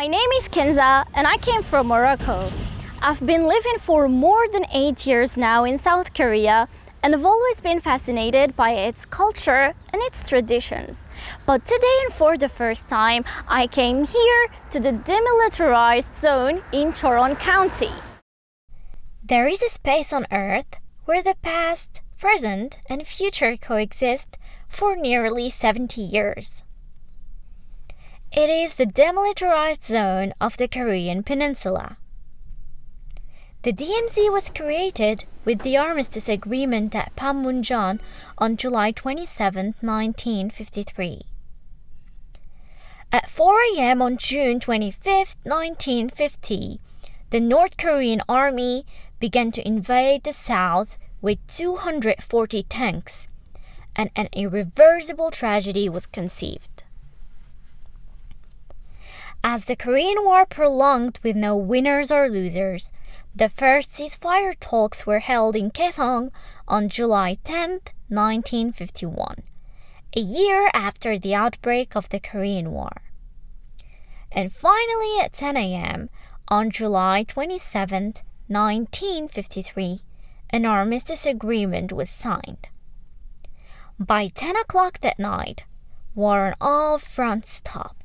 My name is Kenza and I came from Morocco. I've been living for more than 8 years now in South Korea and I've always been fascinated by its culture and its traditions. But today and for the first time, I came here to the demilitarized zone in Choron County. There is a space on Earth where the past, present, and future coexist for nearly 70 years. It is the demilitarized zone of the Korean Peninsula. The D.M.Z. was created with the Armistice Agreement at Panmunjom on July 27, 1953. At 4 a.m. on June 25, 1950, the North Korean army began to invade the south with 240 tanks, and an irreversible tragedy was conceived. As the Korean War prolonged with no winners or losers, the first ceasefire talks were held in Kaesong on July 10, 1951, a year after the outbreak of the Korean War. And finally at 10 a.m. on July 27, 1953, an armistice agreement was signed. By 10 o'clock that night, war on all fronts stopped.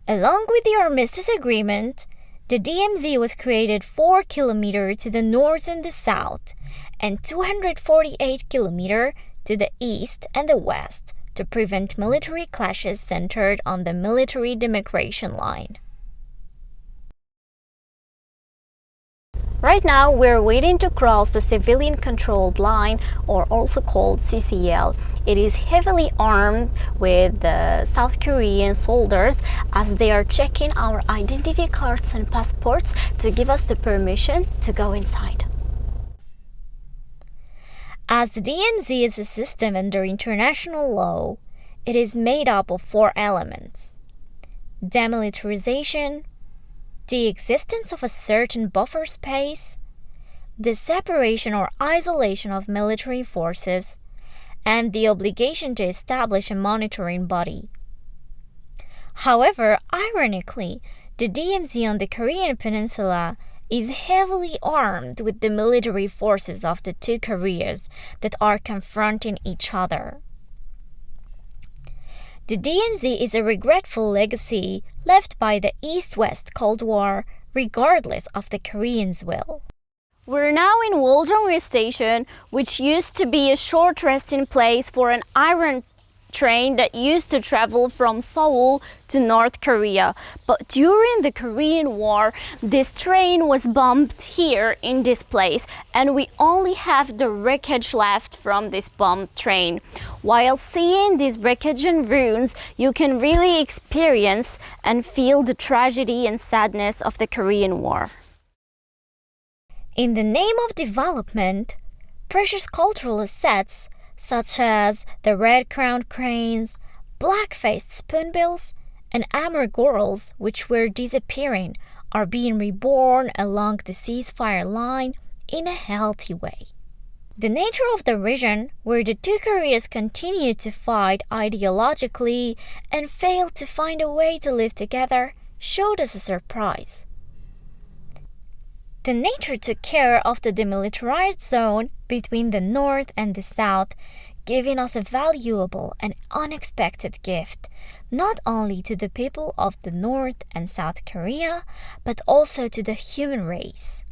Along with the armistice agreement, the D.M.Z. was created 4 kilometers to the north and the south, and 248 kilometers to the east and the west to prevent military clashes centered on the military demarcation line. Right now, we're waiting to cross the civilian-controlled line, or also called CCL. It is heavily armed with the South Korean soldiers as they are checking our identity cards and passports to give us the permission to go inside. As the D.M.Z. is a system under international law, it is made up of 4 elements: demilitarization, the existence of a certain buffer space, the separation or isolation of military forces, and the obligation to establish a monitoring body. However, ironically, the D.M.Z. on the Korean Peninsula is heavily armed with the military forces of the 2 Koreas that are confronting each other. The D.M.Z. is a regretful legacy left by the East-West Cold War, regardless of the Koreans' will. We're now in Woljong Station, which used to be a short resting place for an iron train that used to travel from Seoul to North Korea. But during the Korean War, this train was bombed here in this place, and we only have the wreckage left from this bombed train. While seeing these wreckage and ruins, you can really experience and feel the tragedy and sadness of the Korean War. In the name of development, precious cultural assets such as the red-crowned cranes, black-faced spoonbills, and amur-gorals, which were disappearing, are being reborn along the ceasefire line in a healthy way. The nature of the region, where the 2 Koreas continued to fight ideologically and failed to find a way to live together, showed us a surprise. The nature took care of the demilitarized zone between the north and the south, giving us a valuable and unexpected gift, not only to the people of the North and South Korea, but also to the human race.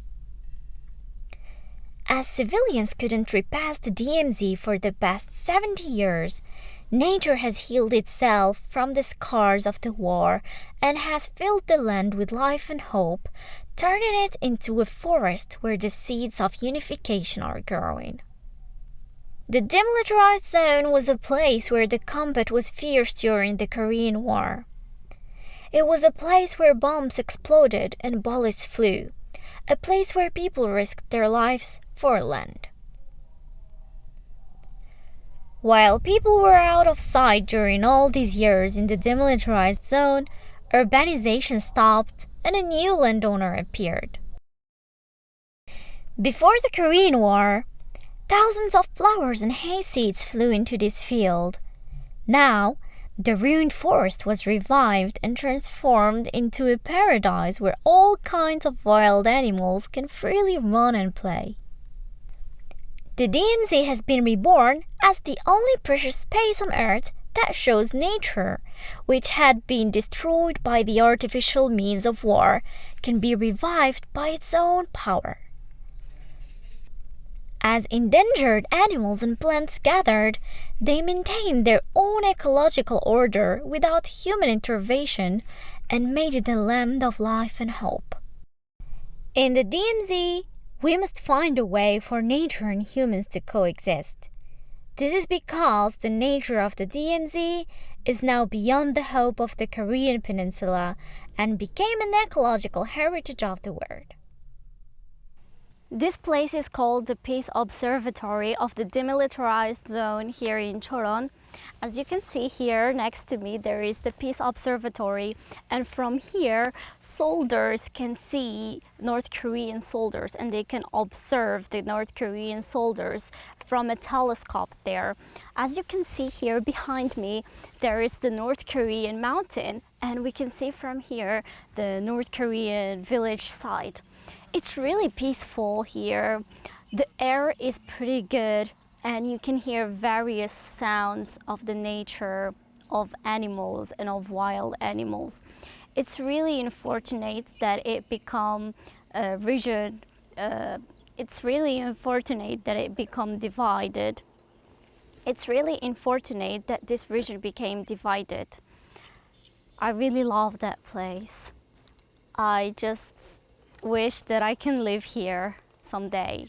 As civilians couldn't repass the D.M.Z. for the past 70 years, nature has healed itself from the scars of the war and has filled the land with life and hope, turning it into a forest where the seeds of unification are growing. The demilitarized zone was a place where the combat was fierce during the Korean War. It was a place where bombs exploded and bullets flew, a place where people risked their lives for land. While people were out of sight during all these years in the demilitarized zone, urbanization stopped and a new landowner appeared. Before the Korean War, thousands of flowers and hay seeds flew into this field. Now, The ruined forest was revived and transformed into a paradise where all kinds of wild animals can freely run and play. The DMZ has been reborn as the only precious space on Earth that shows nature, which had been destroyed by the artificial means of war, can be revived by its own power. As endangered animals and plants gathered, they maintained their own ecological order without human intervention and made it a land of life and hope. In the DMZ, we must find a way for nature and humans to coexist. This is because the nature of the DMZ is now beyond the hope of the Korean Peninsula and became an ecological heritage of the world. This place is called the Peace Observatory of the Demilitarized Zone here in Choron. As you can see here next to me, there is the Peace Observatory, and from here soldiers can see North Korean soldiers and they can observe the North Korean soldiers from a telescope there. As you can see here behind me, there is the North Korean mountain, and we can see from here the North Korean village site. It's really peaceful here. The air is pretty good and you can hear various sounds of the nature of animals and of wild animals. It's really unfortunate that it become a region. It's really unfortunate that it become divided. It's really unfortunate that this region became divided. I really love that place. I just wish that I can live here someday.